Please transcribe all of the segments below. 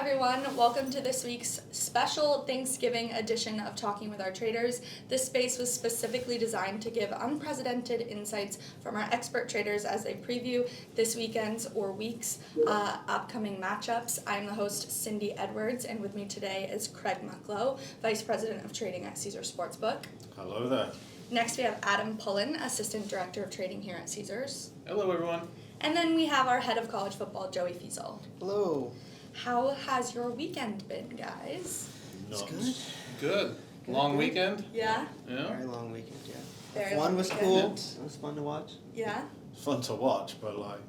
everyone. Welcome to this week's special Thanksgiving edition of Talking with Our Traders. This space was specifically designed to give unprecedented insights from our expert traders as they preview this weekend's or week's upcoming matchups. I'm the host, Cindy Edwards, and with me today is Craig Mucklow, Vice President of Trading at Caesars Sportsbook. Hello there. Next we have Adam Pullen, Assistant Director of Trading here at Caesars. Hello, everyone. And then we have our Head of College Football, Joey Fiesel. Hello. How has your weekend been, guys? Nuts. Good. Long weekend? Yeah? Yeah. Very long weekend, yeah. Very One long was weekend. cool. It was fun to watch. Yeah? Fun to watch, but like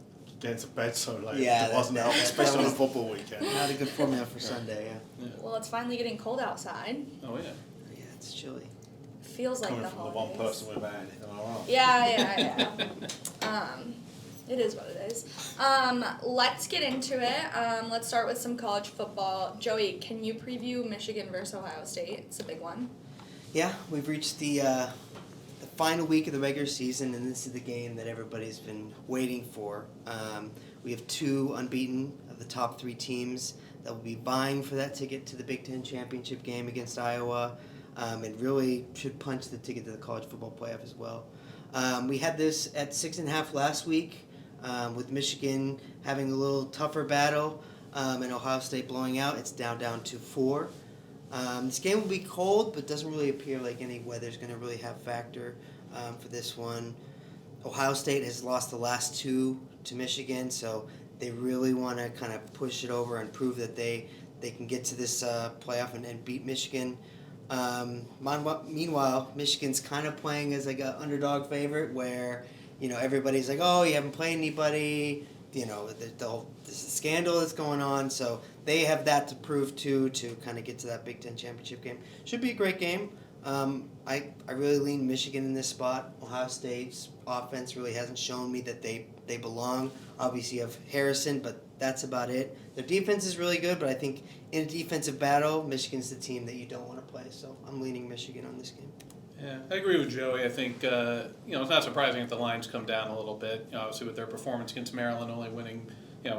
getting to bed so late, Yeah, it wasn't that- helping, that especially on a was- football weekend. Not a good format for Sunday, yeah. Well, it's finally getting cold outside. Oh, yeah. Yeah, it's chilly. Feels like Coming the from the holidays. one person without anything on our arm. Yeah. It is what it is. Let's get into it. Let's start with some college football. Joey, can you preview Michigan versus Ohio State? It's a big one. Yeah, we've reached the final week of the regular season, and this is the game that everybody's been waiting for. We have two unbeaten of the top three teams that will be vying for that ticket to the Big Ten championship game against Iowa, and really should punch the ticket to the college football playoff as well. We had this at 6.5 last week, with Michigan having a little tougher battle, and Ohio State blowing out. It's down to 4. This game will be cold, but doesn't really appear like any weather's going to really have factor for this one. Ohio State has lost the last 2 to Michigan, so they really want to kind of push it over and prove that they can get to this playoff and beat Michigan. Meanwhile, Michigan's kind of playing as like an underdog favorite where, everybody's like, oh, you haven't played anybody, the whole scandal that's going on, so they have that to prove too, to kind of get to that Big Ten championship game. Should be a great game. I really lean Michigan in this spot. Ohio State's offense really hasn't shown me that they belong. Obviously you have Harrison, but that's about it. Their defense is really good, but I think in a defensive battle, Michigan's the team that you don't want to play, so I'm leaning Michigan on this game. Yeah, I agree with Joey. I think, it's not surprising if the lines come down a little bit. Obviously, with their performance against Maryland, only winning,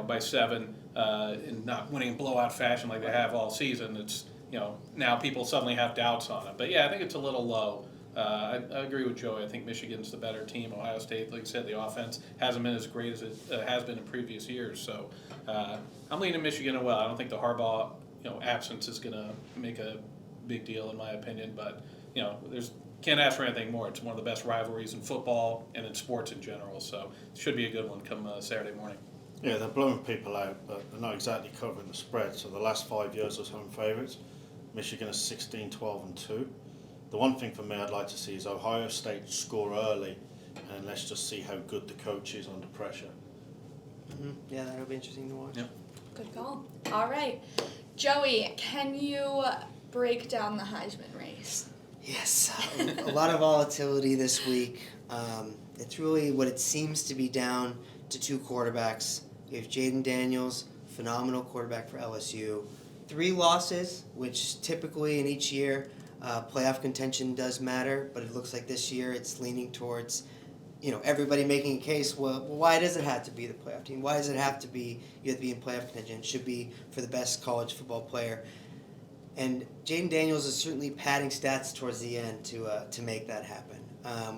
by 7, and not winning in blowout fashion like they have all season. It's, now people suddenly have doubts on it. But yeah, I think it's a little low. I agree with Joey. I think Michigan's the better team. Ohio State, like I said, the offense hasn't been as great as it has been in previous years. So I'm leaning Michigan as well. I don't think the Harbaugh, absence is going to make a big deal in my opinion. But can't ask for anything more. It's one of the best rivalries in football and in sports in general. So it should be a good one come Saturday morning. Yeah, they're blowing people out, but they're not exactly covering the spread. So the last 5 years as home favourites, Michigan is 16, 12, and 2. The one thing for me I'd like to see is Ohio State score early, and let's just see how good the coach is under pressure. Mm-hmm. Yeah, that'll be interesting to watch. Yep. Good call. All right. Joey, can you break down the Heisman race? Yes, a lot of volatility this week. It's really what it seems to be down to 2 quarterbacks. You have Jaden Daniels, phenomenal quarterback for LSU. 3 losses, which typically in each year, playoff contention does matter, but it looks like this year it's leaning towards, everybody making a case, well, why does it have to be the playoff team? Why does it have to be, you have to be in playoff contention? It should be for the best college football player. And Jaden Daniels is certainly padding stats towards the end to make that happen.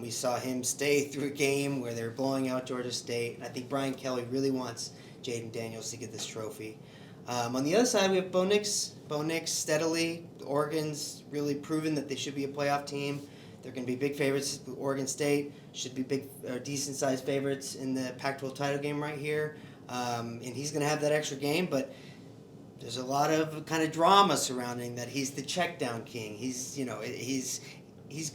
We saw him stay through a game where they were blowing out Georgia State. I think Brian Kelly really wants Jaden Daniels to get this trophy. On the other side, we have Bo Nix. Bo Nix steadily. Oregon's really proven that they should be a playoff team. They're going to be big favorites. Oregon State should be decent-sized favorites in the Pac-12 title game right here. And he's going to have that extra game, but there's a lot of kind of drama surrounding that. He's the check down king. He's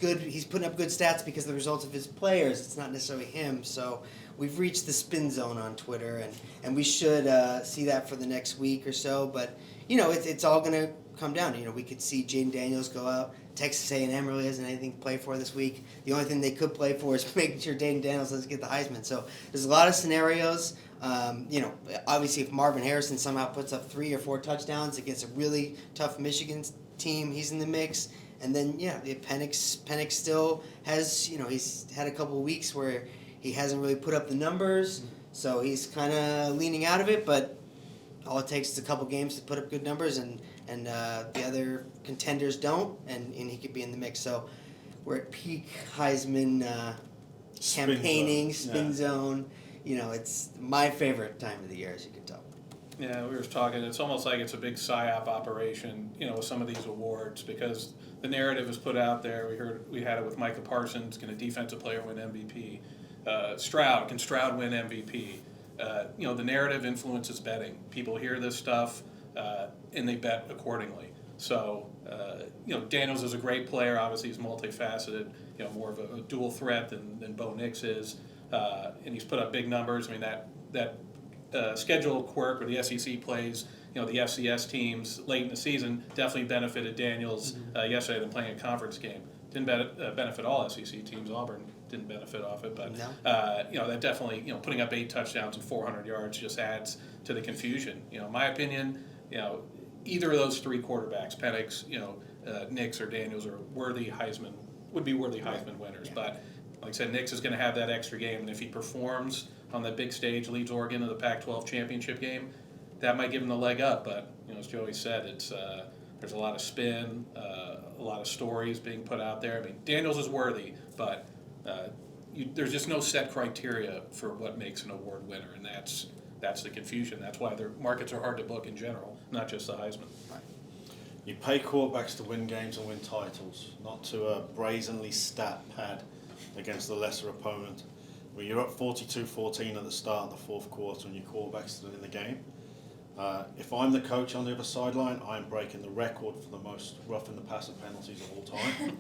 good. He's putting up good stats because of the results of his players. It's not necessarily him. So we've reached the spin zone on Twitter, and we should see that for the next week or so. But it's all going to come down. We could see Jaden Daniels go out. Texas A&M really hasn't anything to play for this week. The only thing they could play for is making sure Jaden Daniels doesn't get the Heisman. So there's a lot of scenarios. Obviously if Marvin Harrison somehow puts up 3 or 4 touchdowns against a really tough Michigan team, he's in the mix. And then, Penix still has, he's had a couple of weeks where he hasn't really put up the numbers, so he's kind of leaning out of it. But all it takes is a couple games to put up good numbers, and the other contenders don't, and he could be in the mix. So we're at peak Heisman campaigning, spin zone. You know, it's my favorite time of the year, as you can tell. Yeah, we were talking, it's almost like it's a big PSYOP operation, you know, with some of these awards, because the narrative is put out there. We had it with Micah Parsons, can a defensive player win MVP? Can Stroud win MVP? You know, the narrative influences betting. People hear this stuff, and they bet accordingly. So, you know, Daniels is a great player. Obviously, he's multifaceted, you know, more of a dual threat than Bo Nix is. And he's put up big numbers. I mean, that schedule quirk where the SEC plays, you know, the FCS teams late in the season definitely benefited Daniels yesterday than playing a conference game. Didn't benefit all SEC teams. Auburn didn't benefit off it, but you know, that definitely, you know, putting up 8 touchdowns and 400 yards just adds to the confusion. You know, in my opinion, you know, either of those 3 quarterbacks, Penix, you know, Nix or Daniels, are would be worthy Heisman winners. Yeah. But like I said, Nix is going to have that extra game, and if he performs on that big stage, leads Oregon to the Pac-12 championship game, that might give him the leg up. But you know, as Joey said, it's there's a lot of spin, a lot of stories being put out there. I mean, Daniels is worthy, but there's just no set criteria for what makes an award winner, and that's the confusion. That's why their markets are hard to book in general, not just the Heisman. Right. You pay quarterbacks to win games and win titles, not to brazenly stat pad against the lesser opponent. When you're up 42-14 at the start of the fourth quarter and your quarterback's still in the game, if I'm the coach on the other sideline, I'm breaking the record for the most roughing the passer penalties of all time.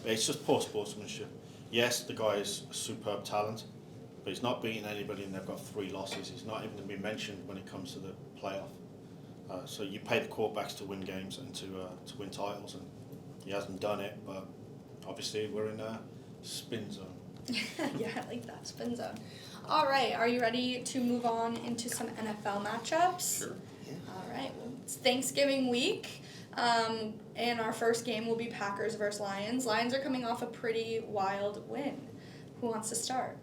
It's just poor sportsmanship. Yes, the guy is a superb talent, but he's not beating anybody, and they've got 3 losses. He's not even going to be mentioned when it comes to the playoff. So you pay the quarterbacks to win games and to win titles, and he hasn't done it. But obviously, we're in a spin zone. Yeah, I like that, spin zone. All right, are you ready to move on into some NFL matchups? Sure. Yeah. All right, well, it's Thanksgiving week, and our first game will be Packers versus Lions. Lions are coming off a pretty wild win. Who wants to start?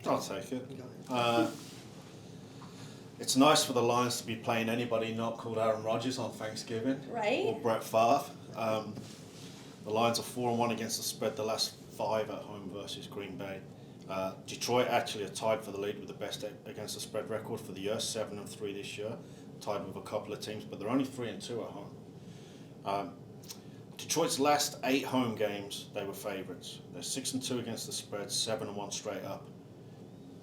I'll take it. Go ahead. It's nice for the Lions to be playing anybody not called Aaron Rodgers on Thanksgiving. Right? Or Brett Favre. The Lions are 4-1 against the spread the last 5 at home versus Green Bay. Detroit actually are tied for the lead with the best against the spread record for the year, 7-3 this year, tied with a couple of teams, but they're only 3-2 at home. Detroit's last 8 home games, they were favourites. They're 6-2 against the spread, 7-1 straight up.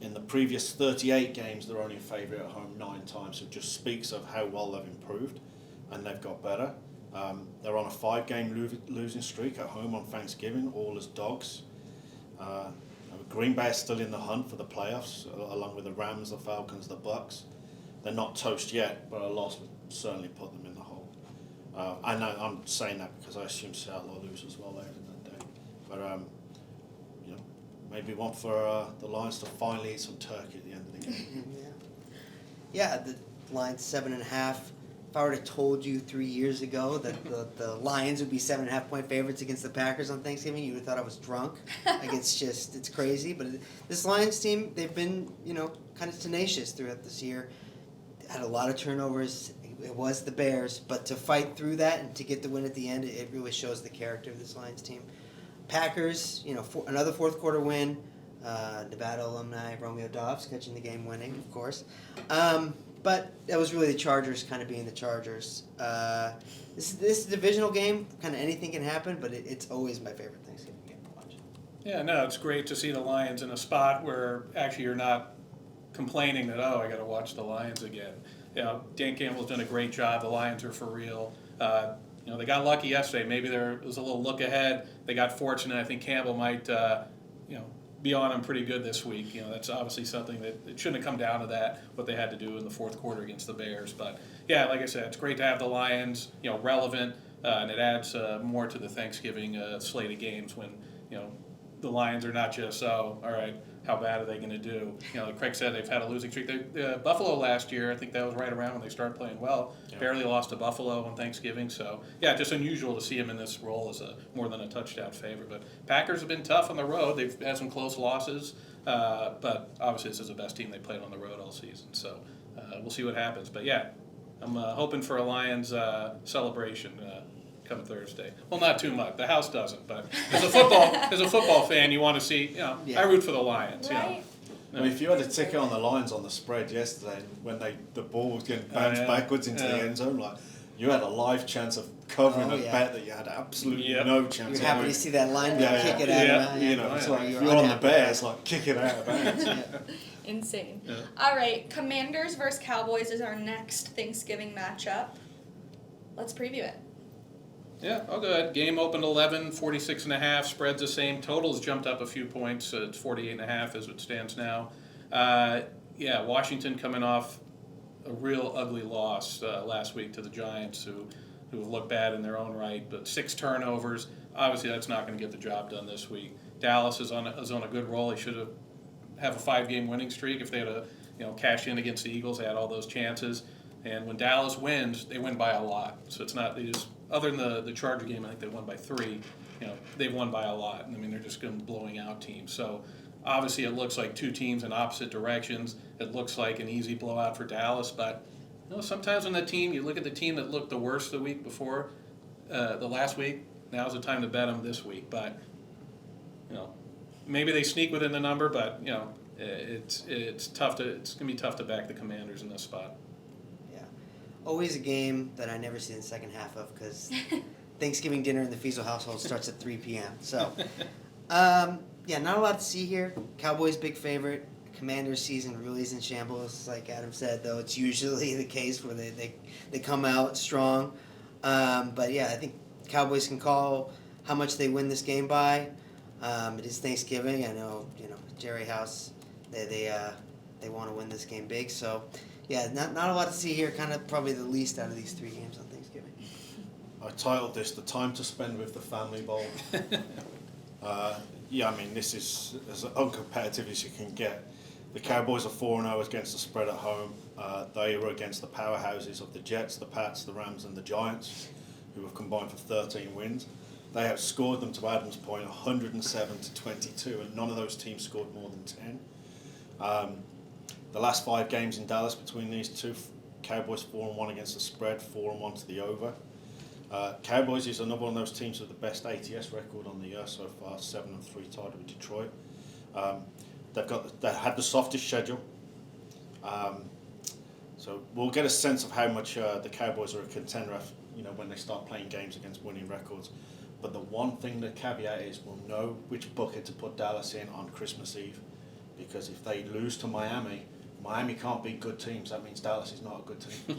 In the previous 38 games, they're only a favourite at home 9 times, so it just speaks of how well they've improved, and they've got better. They're on a 5-game losing streak at home on Thanksgiving, all as dogs. Green Bay is still in the hunt for the playoffs, along with the Rams, the Falcons, the Bucks. They're not toast yet, but a loss would certainly put them in the hole. I know I'm saying that because I assume Seattle will lose as well later in that day. But you know, maybe one for the Lions to finally eat some turkey at the end of the game. Yeah, the Lions 7.5. If I would have told you 3 years ago that the Lions would be 7.5-point favorites against the Packers on Thanksgiving, you would have thought I was drunk. Like, it's crazy. But this Lions team, they've been, you know, kind of tenacious throughout this year. Had a lot of turnovers. It was the Bears, but to fight through that and to get the win at the end, it really shows the character of this Lions team. Packers, you know, another fourth quarter win. Nevada alumni Romeo Dobbs catching the game winning, of course. But that was really the Chargers kind of being the Chargers. This is a divisional game. Kind of anything can happen, but it's always my favorite Thanksgiving game to watch. Yeah, no, it's great to see the Lions in a spot where actually you're not complaining that, oh, I got to watch the Lions again. You know, Dan Campbell's done a great job. The Lions are for real. You know, they got lucky yesterday. Maybe there was a little look ahead. They got fortunate. I think Campbell might, you know, be on them pretty good this week. You know, that's obviously something that it shouldn't have come down to that, what they had to do in the fourth quarter against the Bears. But, yeah, like I said, it's great to have the Lions, you know, relevant, and it adds more to the Thanksgiving slate of games when, you know, the Lions are not just, oh, all right, how bad are they going to do? You know, like Craig said, they've had a losing streak. Buffalo last year, I think that was right around when they started playing well. Yeah. Barely lost to Buffalo on Thanksgiving. So, yeah, just unusual to see him in this role as a more than a touchdown favorite. But Packers have been tough on the road. They've had some close losses. But obviously this is the best team they played on the road all season. So we'll see what happens. But yeah, I'm hoping for a Lions celebration come Thursday. Well, not too much. The house doesn't, but as a football fan, you want to see. Yeah. I root for the Lions. Right. I mean, if you had a ticket on the Lions on the spread yesterday, when the ball was getting bounced backwards into the end zone, like you had a live chance of covering a bet that you had absolutely no chance. You're of happy winning. to see that line kick it out. You know, it's like if you're on the Bears, like kick it out of bounds. Insane. Yeah. All right, Commanders versus Cowboys is our next Thanksgiving matchup. Let's preview it. Yeah, I'll go ahead. Game opened 11, 46.5. Spread's the same. Totals jumped up a few points. It's 48.5 as it stands now. Yeah, Washington coming off a real ugly loss last week to the Giants, who look bad in their own right, but 6 turnovers. Obviously, that's not going to get the job done this week. Dallas is on a good roll. They should have a 5-game winning streak. If they had cash in against the Eagles, they had all those chances. And when Dallas wins, they win by a lot. So it's not, they just, other than the Charger game, I think they won by 3. They've won by a lot. I mean, they're just blowing out teams. So obviously, it looks like 2 teams in opposite directions. It looks like an easy blowout for Dallas, but sometimes when you look at the team that looked the worst the week before, the last week, now's the time to bet them this week. But maybe they sneak within the number, but it's tough it's gonna be tough to back the Commanders in this spot. Always a game that I never see the second half of because Thanksgiving dinner in the Fiesel household starts at 3 p.m. So, not a lot to see here. Cowboys big favorite. Commanders season really is in shambles, like Adam said. Though it's usually the case where they come out strong. But yeah, I think Cowboys can call how much they win this game by. It is Thanksgiving. I know Jerry House. They want to win this game big. So. Yeah, not a lot to see here. Kind of probably the least out of these 3 games on Thanksgiving. I titled this "The Time to Spend with the Family Bowl." I mean, this is as uncompetitive as you can get. The Cowboys are 4-0 against the spread at home. They were against the powerhouses of the Jets, the Pats, the Rams, and the Giants, who have combined for 13 wins. They outscored them, to Adam's point, 107-22, and none of those teams scored more than 10. The last 5 games in Dallas between these two, Cowboys 4-1 against the spread, 4-1 to the over. Cowboys is another one of those teams with the best ATS record on the year so far, 7-3 tied with Detroit. They had the softest schedule, so we'll get a sense of how much the Cowboys are a contender, when they start playing games against winning records. But the one thing, the caveat is, we'll know which bucket to put Dallas in on Christmas Eve, because if they lose to Miami can't beat good teams. That means Dallas is not a good team.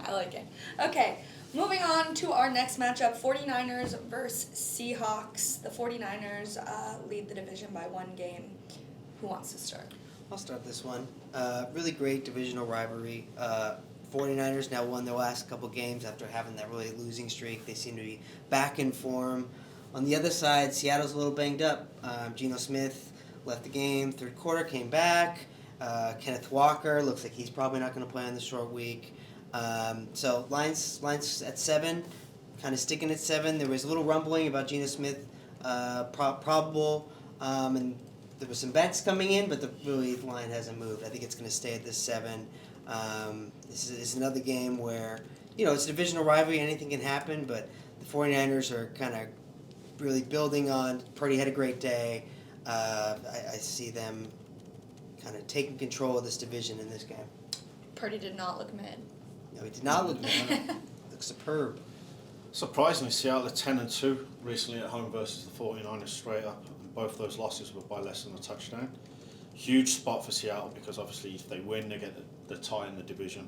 I like it. Okay, moving on to our next matchup, 49ers versus Seahawks. The 49ers lead the division by 1 game. Who wants to start? I'll start this one. Really great divisional rivalry. 49ers now won their last couple games after having that really losing streak. They seem to be back in form. On the other side, Seattle's a little banged up. Geno Smith left the game, 3rd quarter, came back. Kenneth Walker looks like he's probably not going to play on the short week. So Lions at 7, kind of sticking at 7. There was a little rumbling about Geno Smith probable, and there was some bets coming in, but the line hasn't moved. I think it's going to stay at this 7. This is another game where, it's a divisional rivalry, anything can happen, but the 49ers are kind of really building on. Purdy had a great day. I see them kind of taking control of this division in this game. Purdy did not look mid. No, he did not look good. Looks superb. Surprisingly, Seattle are 10-2 recently at home versus the 49ers straight up, and both those losses were by less than a touchdown. Huge spot for Seattle because obviously if they win, they get the tie in the division,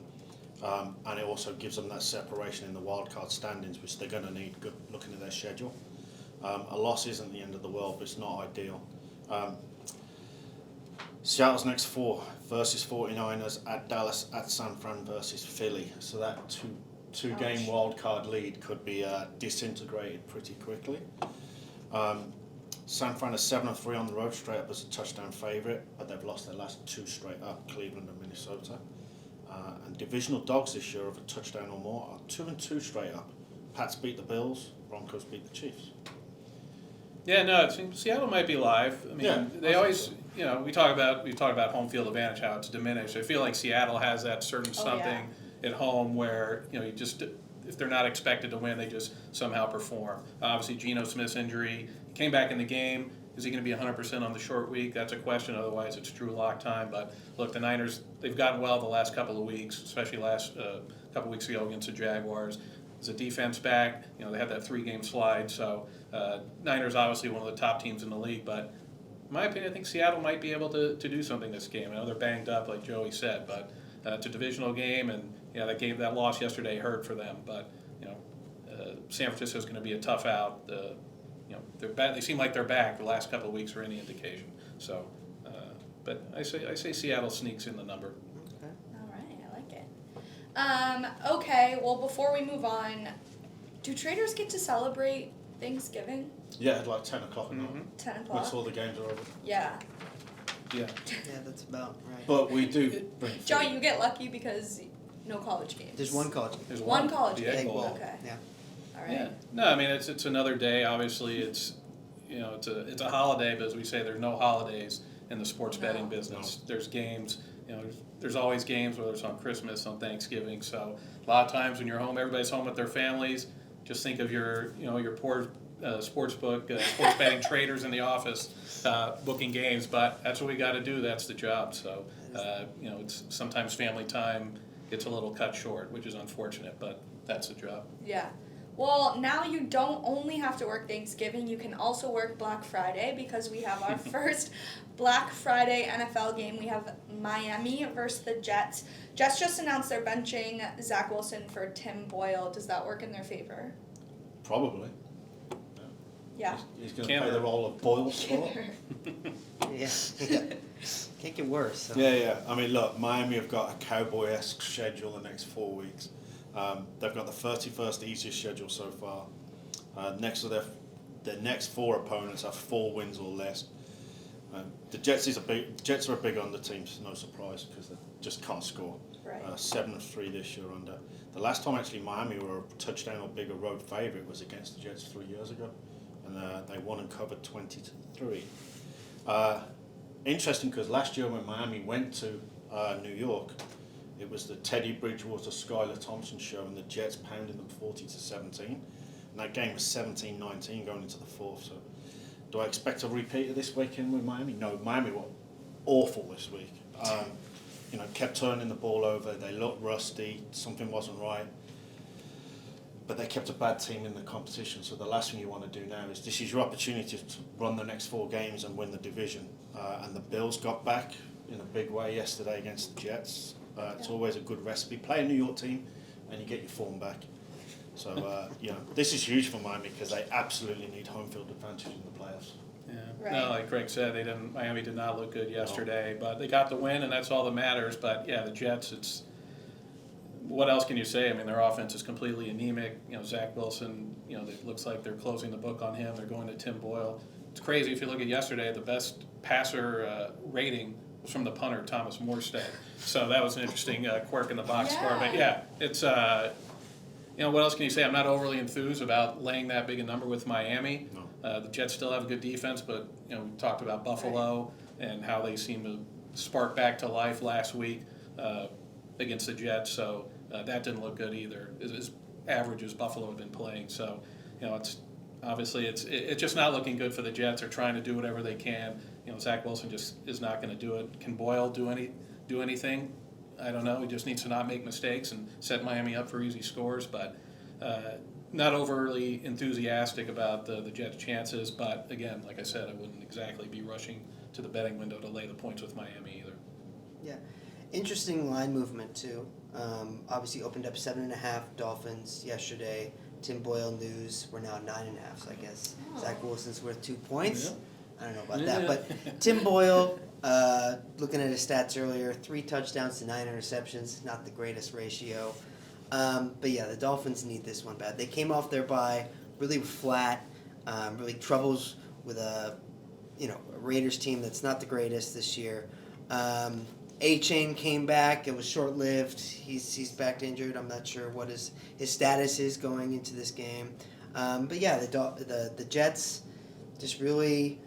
and it also gives them that separation in the wildcard standings, which they're going to need looking at their schedule. A loss isn't the end of the world, but it's not ideal. Seattle's next 4 versus 49ers, at Dallas, at San Fran versus Philly. So that two-game wild card lead could be disintegrated pretty quickly. San Fran is 7-3 on the road, straight up as a touchdown favourite, but they've lost their last 2 straight up, Cleveland and Minnesota. And divisional dogs this year of a touchdown or more are 2-2 straight up. Pats beat the Bills, Broncos beat the Chiefs. Yeah, no, it seems Seattle might be live. I mean, they always we talk about home field advantage, how it's diminished. I feel like Seattle has that certain something at home where you just, if they're not expected to win, they just somehow perform. Obviously, Geno Smith's injury, he came back in the game. Is he going to be 100% on the short week? That's a question. Otherwise, it's Drew Lock time. But look, the Niners, they've gotten well the last couple of weeks, especially last couple weeks ago against the Jaguars. There's a defense back. They had that 3-game slide. So Niners obviously one of the top teams in the league. But in my opinion, I think Seattle might be able to do something this game. I know they're banged up, like Joey said, but it's a divisional game, and that loss yesterday hurt for them. But San Francisco is going to be a tough out. They seem like they're back. The last couple of weeks were any indication. So, but I say Seattle sneaks in the number. Okay. All right, I like it. Okay, well, before we move on, do traders get to celebrate Thanksgiving? Yeah, at like 10 o'clock at night. 10 o'clock? Once all the games are over. Yeah. Yeah. Yeah, that's about right. But we do bring food. John, you get lucky because no college games. There's one college game. There's One college the Egg game. Bowl. Okay. Yeah. All right. Yeah. No, I mean it's another day. Obviously, it's it's a holiday, but as we say, there's no holidays in the sports betting business. There's games. There's always games, whether it's on Christmas, on Thanksgiving. So a lot of times when you're home, everybody's home with their families. Just think of your poor sports betting traders in the office booking games. But that's what we got to do. That's the job. So it's sometimes family time gets a little cut short, which is unfortunate, but that's the job. Yeah. Well, now you don't only have to work Thanksgiving, you can also work Black Friday because we have our first Black Friday NFL game. We have Miami versus the Jets. Jets just announced they're benching Zach Wilson for Tim Boyle. Does that work in their favor? Probably. Yeah. He's going to play the role of Boyle sport. Yeah. Can't get worse. So. Yeah. I mean, look, Miami have got a Cowboy-esque schedule the next 4 weeks. They've got the 31st easiest schedule so far. Next to their next 4 opponents have 4 wins or less. The Jets are a big under team, so no surprise because they just can't score. Right. 7-3 this year under. The last time actually Miami were a touchdown or bigger road favourite was against the Jets 3 years ago, and they won and covered 20-3. Interesting because last year when Miami went to New York, it was the Teddy Bridgewater, Skylar Thompson show, and the Jets pounded them 40-17. And that game was 17-19 going into the 4th. So, do I expect a repeat of this weekend with Miami? No, Miami were awful this week. Kept turning the ball over. They looked rusty. Something wasn't right. But they kept a bad team in the competition. So the last thing you want to do now is this is your opportunity to run the next 4 games and win the division. And the Bills got back in a big way yesterday against the Jets. It's always a good recipe. Play a New York team, and you get your form back. So this is huge for Miami because they absolutely need home field advantage in the playoffs. Yeah. Right. No, like Craig said, Miami did not look good yesterday, but they got the win, and that's all that matters. But yeah, the Jets. What else can you say? I mean, their offense is completely anemic. Zach Wilson. It looks like they're closing the book on him. They're going to Tim Boyle. It's crazy if you look at yesterday. The best passer rating was from the punter Thomas Morstead. So that was an interesting quirk in the box score. But yeah, it's what else can you say? I'm not overly enthused about laying that big a number with Miami. No. The Jets still have a good defense, but we talked about Buffalo and how they seem to spark back to life last week against the Jets. So that didn't look good either. As average as Buffalo had been playing. So it's obviously it's just not looking good for the Jets. They're trying to do whatever they can. Zach Wilson just is not going to do it. Can Boyle do anything? I don't know. He just needs to not make mistakes and set Miami up for easy scores. But not overly enthusiastic about the Jets' chances. But again, like I said, I wouldn't exactly be rushing to the betting window to lay the points with Miami either. Yeah. Interesting line movement too. Obviously opened up 7.5 Dolphins yesterday. Tim Boyle news. We're now 9.5. So I guess Zach Wilson's worth 2 points. Yeah. I don't know about that, but Tim Boyle. Looking at his stats earlier, 3 touchdowns to 9 interceptions. Not the greatest ratio. But yeah, the Dolphins need this one bad. They came off their bye really flat. Really troubles with a Raiders team that's not the greatest this year. A-Chain came back. It was short-lived. He's back injured. I'm not sure what his status is going into this game. But yeah, the Jets just really,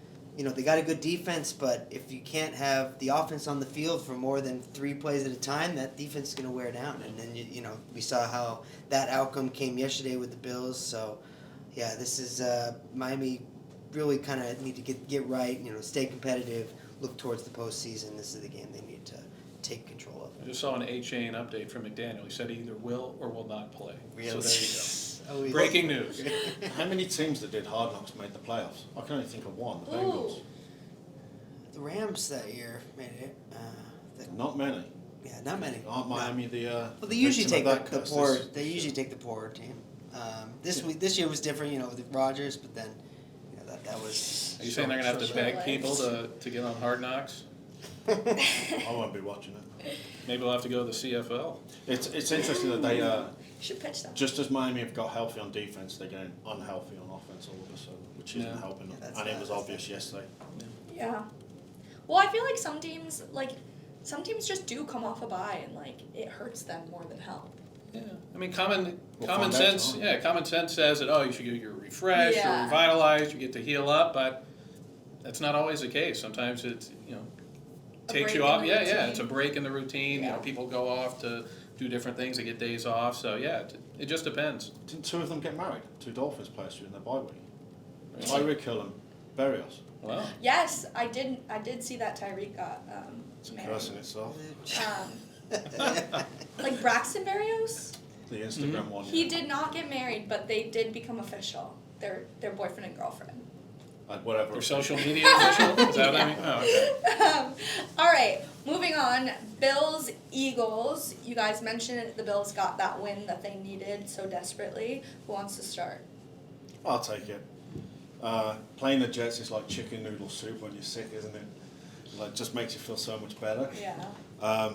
they got a good defense, but if you can't have the offense on the field for more than 3 plays at a time, that defense is going to wear down. And then, we saw how that outcome came yesterday with the Bills. So, yeah, this is Miami really kind of need to get right, stay competitive, look towards the postseason. This is the game they need to take control of. I just saw an A-Chain update from McDaniel. He said he either will or will not play. Really? So there you go. Always. Breaking news. How many teams that did Hard Knocks made the playoffs? I can only think of one, the Bengals. The Rams that year made it. Not many. Yeah, not many. Aren't Miami the Well, they usually victim take of that the curse poor. this They usually take the poorer team. This year was different, with Rodgers, but then that was. Are you saying they're going to have to beg Short people legs. to get on Hard Knocks? I won't be watching it. Maybe we'll have to go to the CFL. It's interesting that they You should pitch them. just as Miami have got healthy on defense, they're getting unhealthy on offense all of a sudden, which isn't Yeah. helping them. Yeah, And it was that's obvious yesterday. Yeah. Well, I feel like some teams just do come off a bye and it hurts them more than help. Yeah, I mean, common find out sense. tomorrow. Yeah, common sense says that you should get your refresh, Yeah. you're revitalized, you get to heal up, but that's not always the case. Sometimes it's takes break you in off. the Yeah, routine. it's a break in the routine. Yeah. People go off to do different things. They get days off. So yeah, it just depends. Didn't 2 of them get married? 2 Dolphins players during their bye week. Really? Tyreek Hill and Berrios. Wow. Yes, I did see that Tyreek got It's a married. curse in itself. Like Braxton Berrios, The Instagram one. he yeah. did not get married, but they did become official. They're boyfriend and girlfriend. Whatever. Your social media official? Is that what I mean? Oh, okay. All right, moving on. Bills, Eagles. You guys mentioned it. The Bills got that win that they needed so desperately. Who wants to start? I'll take it. Playing the Jets is like chicken noodle soup when you're sick, isn't it? It just makes you feel so much better. Yeah.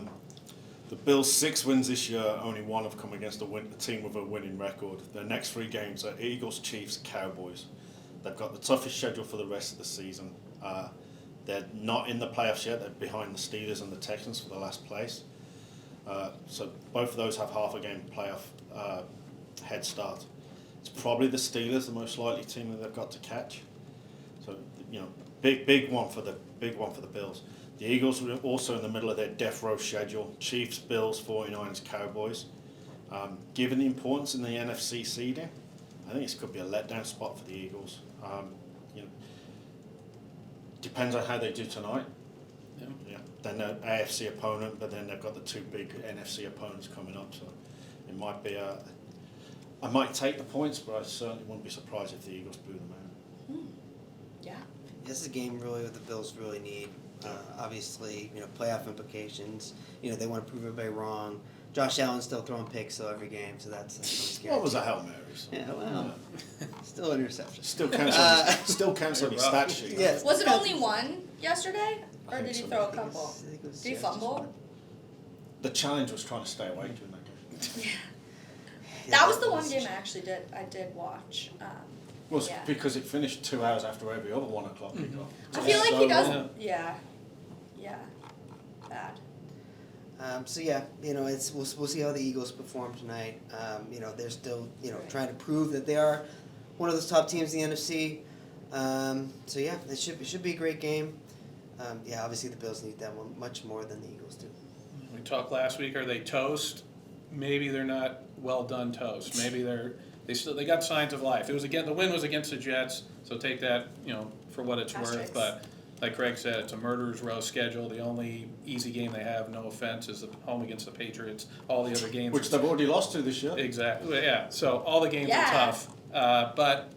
The Bills' 6 wins this year, only 1 have come against a team with a winning record. Their next 3 games are Eagles, Chiefs, Cowboys. They've got the toughest schedule for the rest of the season. They're not in the playoffs yet. They're behind the Steelers and the Texans for the last place. So both of those have half a game playoff head start. It's probably the Steelers, the most likely team that they've got to catch. So big one for the Bills. The Eagles are also in the middle of their death row schedule: Chiefs, Bills, 49ers, Cowboys. Given the importance in the NFC seeding, I think this could be a letdown spot for the Eagles. Depends on how they do tonight. Yeah. Then the AFC opponent, but then they've got the 2 big NFC opponents coming up. So it might be I might take the points, but I certainly wouldn't be surprised if the Eagles blew them out. Yeah. This is a game really what the Bills really need. Obviously, playoff implications. They want to prove everybody wrong. Josh Allen's still throwing picks though every game, so that's scary. What was a Hail Mary? Yeah, well, still interception. Still counts on your stat sheet. Yes. Was it only one yesterday, I or think did he so. throw a I think couple? I think it was Did he just one. fumble? The challenge was trying to stay awake during that game. Yeah, That was the one game I did watch. Well, it's Yeah. because it finished 2 hours after every other 1 o'clock kickoff. I feel like he So does. long. Yeah. Bad. So yeah, we'll see how the Eagles perform tonight. They're still Right. trying to prove that they are one of those top teams in the NFC. So yeah, it should be a great game. Obviously the Bills need that one much more than the Eagles do. We talked last week. Are they toast? Maybe they're not well done toast. Maybe they got signs of life. The win was against the Jets, so take that for what it's Asterisks. worth. But like Craig said, it's a murderer's row schedule. The only easy game they have, no offense, is the home against the Patriots. All the other games, Which they've already lost to this year. exactly, yeah. So all the games Yeah. are tough. But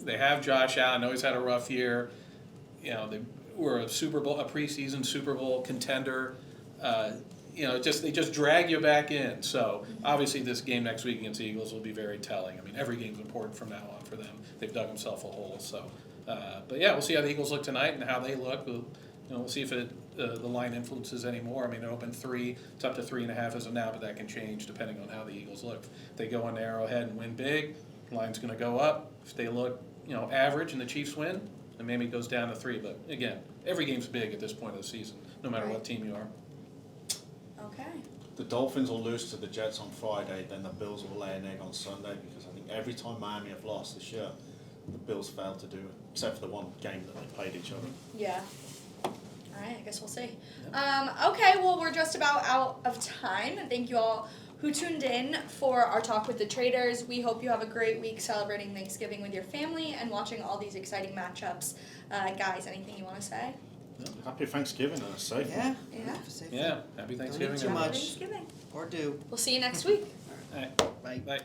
they have Josh Allen. I know he's had a rough year. They were a preseason Super Bowl contender. They just drag you back in. So obviously this game next week against the Eagles will be very telling. I mean, every game's important from now on for them. They've dug themselves a hole. So, but yeah, we'll see how the Eagles look tonight and how they look. We'll see if the line influences anymore. I mean, it opened 3. It's up to 3.5 as of now, but that can change depending on how the Eagles look. If they go on Arrowhead and win big, the line's going to go up. If they look, average and the Chiefs win, then maybe it goes down to 3. But again, every game's big at this point of the season, no matter what team you are. Okay. The Dolphins will lose to the Jets on Friday, then the Bills will lay an egg on Sunday, because I think every time Miami have lost this year, the Bills failed to do it, except for the one game that they played each other. Yeah. All right, I guess we'll see. Okay, well, we're just about out of time. And thank you all who tuned in for our talk with the traders. We hope you have a great week celebrating Thanksgiving with your family and watching all these exciting matchups. Guys, anything you want to say? Happy Thanksgiving and a safe one. Yeah. Yeah. Have a safe Yeah, one. happy Don't eat Thanksgiving. too everyone. much. Thanksgiving. Or do. We'll see you next week. All right, Bye. bye.